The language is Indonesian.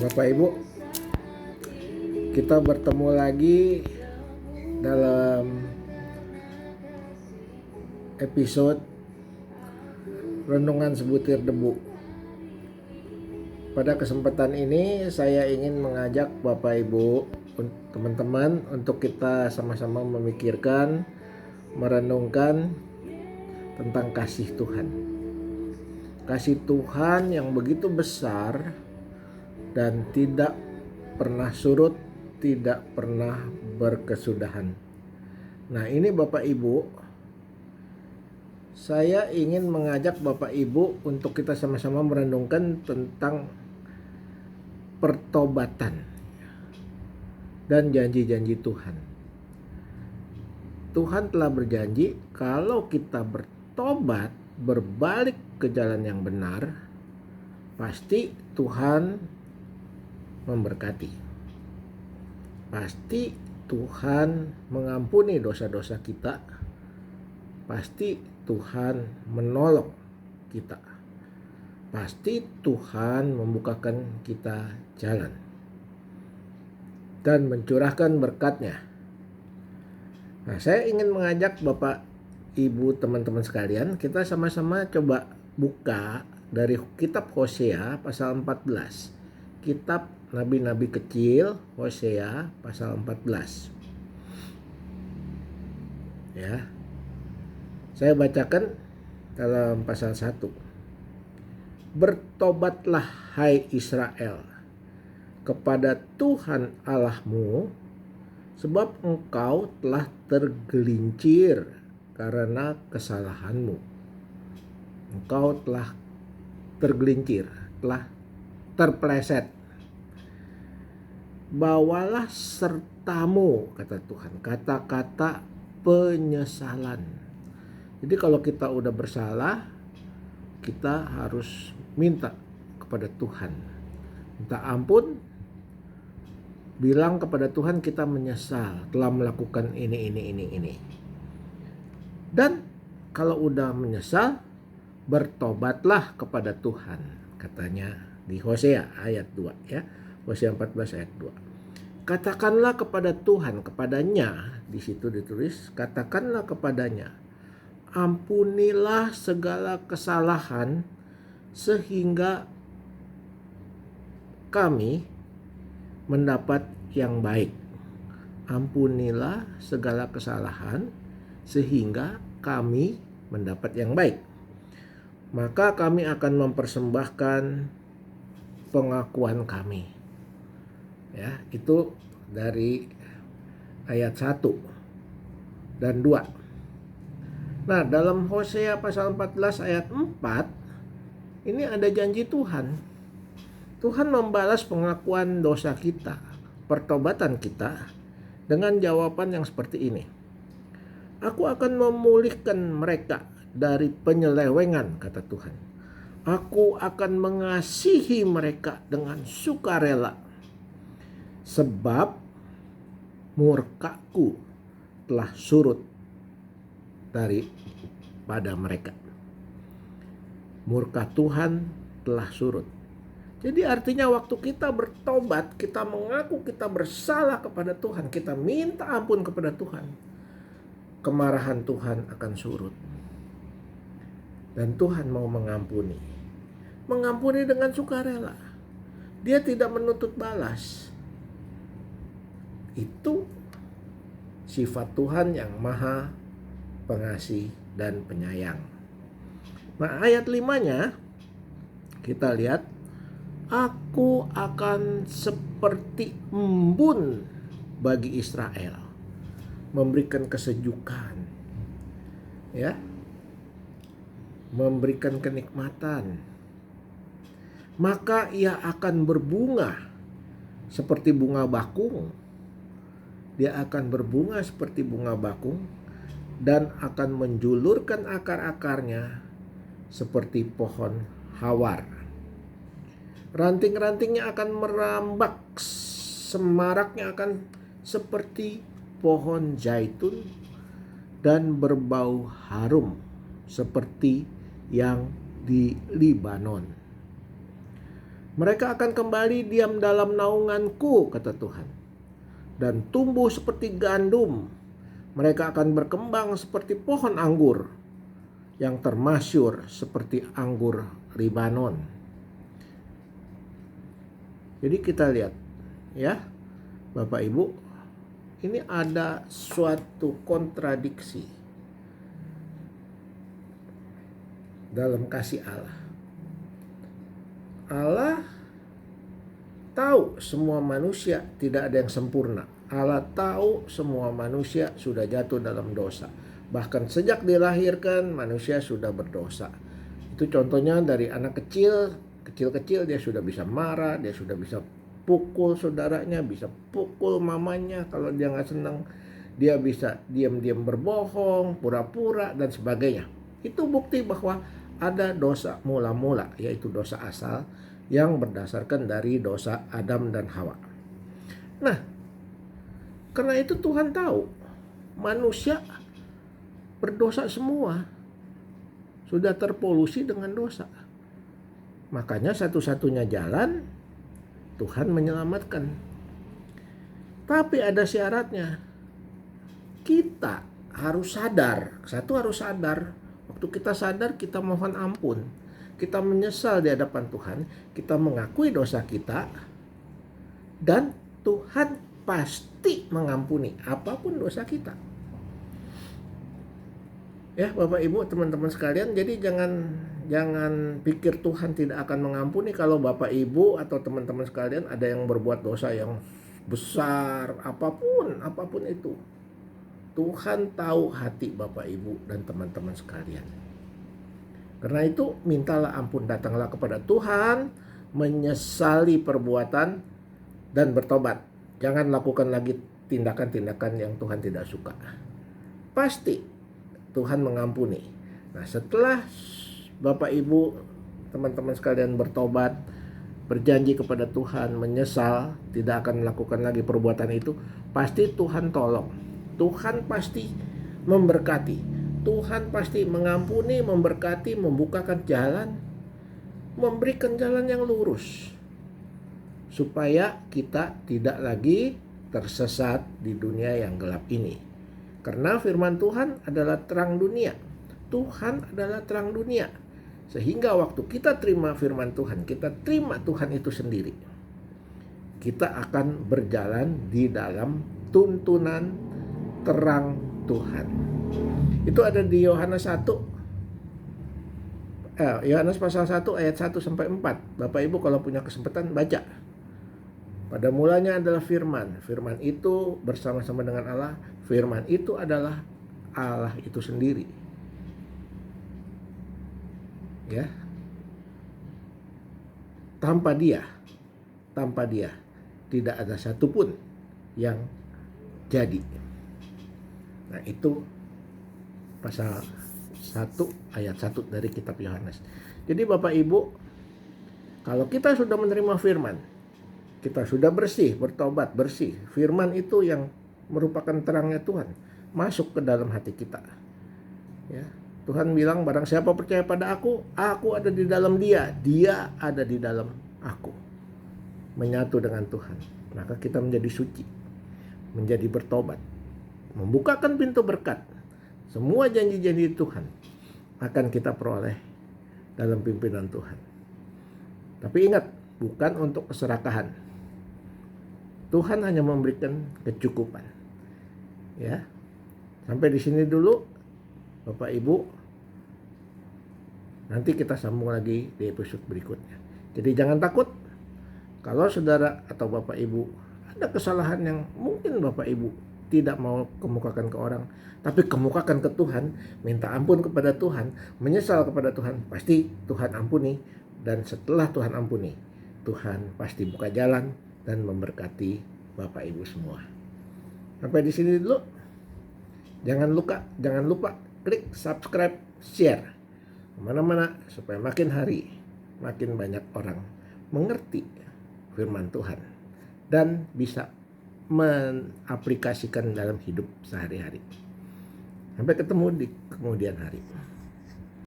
Bapak Ibu, kita bertemu lagi dalam episode Renungan Sebutir Debu. Pada kesempatan ini saya ingin mengajak Bapak Ibu, teman-teman, untuk kita sama-sama memikirkan, merenungkan tentang kasih Tuhan. Kasih Tuhan yang begitu besar dan tidak pernah surut, tidak pernah berkesudahan. Nah, ini Bapak Ibu, saya ingin mengajak Bapak Ibu untuk kita sama-sama merenungkan tentang pertobatan dan janji-janji Tuhan. Tuhan telah berjanji kalau kita bertobat, berbalik ke jalan yang benar, pasti Tuhan memberkati. Pasti Tuhan mengampuni dosa-dosa kita. Pasti Tuhan menolong kita. Pasti Tuhan membukakan kita jalan dan mencurahkan berkat-Nya. Nah, saya ingin mengajak Bapak, Ibu, teman-teman sekalian, kita sama-sama coba buka dari kitab Hosea pasal 14. Kitab Nabi-Nabi kecil, Hosea pasal 14. Ya. Saya bacakan dalam pasal 1. Bertobatlah hai Israel kepada Tuhan Allahmu, sebab engkau telah tergelincir karena kesalahanmu. Engkau telah tergelincir, telah terpeleset. Bawalah sertamu, kata Tuhan, kata-kata penyesalan. Jadi kalau kita udah bersalah, kita harus minta kepada Tuhan, minta ampun, bilang kepada Tuhan kita menyesal telah melakukan ini. Dan kalau udah menyesal, bertobatlah kepada Tuhan, katanya di Hosea ayat 2 ya. Hosea 14 ayat 2. Katakanlah kepada Tuhan, kepadanya, di situ ditulis, katakanlah kepadanya, ampunilah segala kesalahan sehingga kami mendapat yang baik. Ampunilah segala kesalahan sehingga kami mendapat yang baik. Maka kami akan mempersembahkan pengakuan kami. Ya, itu dari ayat 1 dan 2. Nah, dalam Hosea pasal 14 ayat 4 ini ada janji Tuhan. Tuhan membalas pengakuan dosa kita, pertobatan kita, dengan jawaban yang seperti ini. Aku akan memulihkan mereka dari penyelewengan, kata Tuhan. Aku akan mengasihi mereka dengan sukarela, sebab murkaku telah surut daripada mereka. Murka Tuhan telah surut. Jadi artinya waktu kita bertobat, kita mengaku kita bersalah kepada Tuhan, kita minta ampun kepada Tuhan, kemarahan Tuhan akan surut. Dan Tuhan mau mengampuni. Mengampuni dengan sukarela. Dia tidak menuntut balas. Itu sifat Tuhan yang maha pengasih dan penyayang. Nah, ayat 5-nya kita lihat, aku akan seperti embun bagi Israel, memberikan kesejukan, ya, memberikan kenikmatan. Maka ia akan berbunga seperti bunga bakung. Dia akan berbunga seperti bunga bakung dan akan menjulurkan akar-akarnya seperti pohon hawar. Ranting-rantingnya akan merambak, semaraknya akan seperti pohon zaitun dan berbau harum seperti yang di Libanon. Mereka akan kembali diam dalam naunganku, kata Tuhan, dan tumbuh seperti gandum. Mereka akan berkembang seperti pohon anggur yang termasyur seperti anggur Libanon. Jadi kita lihat ya, Bapak Ibu, ini ada suatu kontradiksi dalam kasih Allah. Allah tahu semua manusia tidak ada yang sempurna. Allah tahu semua manusia sudah jatuh dalam dosa. Bahkan sejak dilahirkan manusia sudah berdosa. Itu contohnya dari anak kecil-kecil dia sudah bisa marah, dia sudah bisa pukul saudaranya, bisa pukul mamanya kalau dia nggak senang. Dia bisa diam-diam berbohong, pura-pura dan sebagainya. Itu bukti bahwa ada dosa mula-mula, yaitu dosa asal yang berdasarkan dari dosa Adam dan Hawa. Nah, karena itu Tuhan tahu manusia berdosa semua, sudah terpolusi dengan dosa. Makanya satu-satunya jalan Tuhan menyelamatkan. Tapi ada syaratnya. Kita harus sadar. Satu, harus sadar. Waktu kita sadar, kita mohon ampun. Kita menyesal di hadapan Tuhan. Kita mengakui dosa kita. Dan Tuhan pasti mengampuni apapun dosa kita. Ya Bapak Ibu, teman-teman sekalian, jadi jangan pikir Tuhan tidak akan mengampuni kalau Bapak Ibu atau teman-teman sekalian ada yang berbuat dosa yang besar, apapun itu. Tuhan tahu hati Bapak Ibu dan teman-teman sekalian. Karena itu mintalah ampun, datanglah kepada Tuhan, menyesali perbuatan dan bertobat. Jangan lakukan lagi tindakan-tindakan yang Tuhan tidak suka. Pasti Tuhan mengampuni. Nah, setelah Bapak Ibu, teman-teman sekalian bertobat, berjanji kepada Tuhan, menyesal, tidak akan melakukan lagi perbuatan itu, pasti Tuhan tolong. Tuhan pasti memberkati. Tuhan pasti mengampuni, memberkati, membukakan jalan, memberikan jalan yang lurus. Supaya kita tidak lagi tersesat di dunia yang gelap ini. Karena firman Tuhan adalah terang dunia. Tuhan adalah terang dunia. Sehingga waktu kita terima firman Tuhan, kita terima Tuhan itu sendiri. Kita akan berjalan di dalam tuntunan terang Tuhan. Itu ada di Yohanes 1. Yohanes pasal 1 ayat 1 sampai 4. Bapak Ibu kalau punya kesempatan baca. Pada mulanya adalah firman. Firman itu bersama-sama dengan Allah. Firman itu adalah Allah itu sendiri. Ya. Tanpa dia tidak ada satupun yang jadi. Nah, itu pasal 1 ayat 1 dari kitab Yohanes. Jadi Bapak Ibu, kalau kita sudah menerima firman, kita sudah bersih, bertobat, bersih. Firman itu yang merupakan terangnya Tuhan masuk ke dalam hati kita. Ya, Tuhan bilang barang siapa percaya pada aku ada di dalam dia, dia ada di dalam aku. Menyatu dengan Tuhan, maka kita menjadi suci, menjadi bertobat, membukakan pintu berkat. Semua janji-janji Tuhan akan kita peroleh dalam pimpinan Tuhan. Tapi ingat, bukan untuk keserakahan. Tuhan hanya memberikan kecukupan. Ya. Sampai di sini dulu Bapak Ibu. Nanti kita sambung lagi di episode berikutnya. Jadi jangan takut kalau saudara atau Bapak Ibu ada kesalahan yang mungkin Bapak Ibu tidak mau kemukakan ke orang, tapi kemukakan ke Tuhan, minta ampun kepada Tuhan, menyesal kepada Tuhan, pasti Tuhan ampuni. Dan setelah Tuhan ampuni, Tuhan pasti buka jalan dan memberkati Bapak Ibu semua. Sampai di sini dulu. Jangan lupa klik subscribe, share kemana-mana supaya makin hari makin banyak orang mengerti firman Tuhan dan bisa mengaplikasikan dalam hidup sehari-hari. Sampai ketemu di kemudian hari.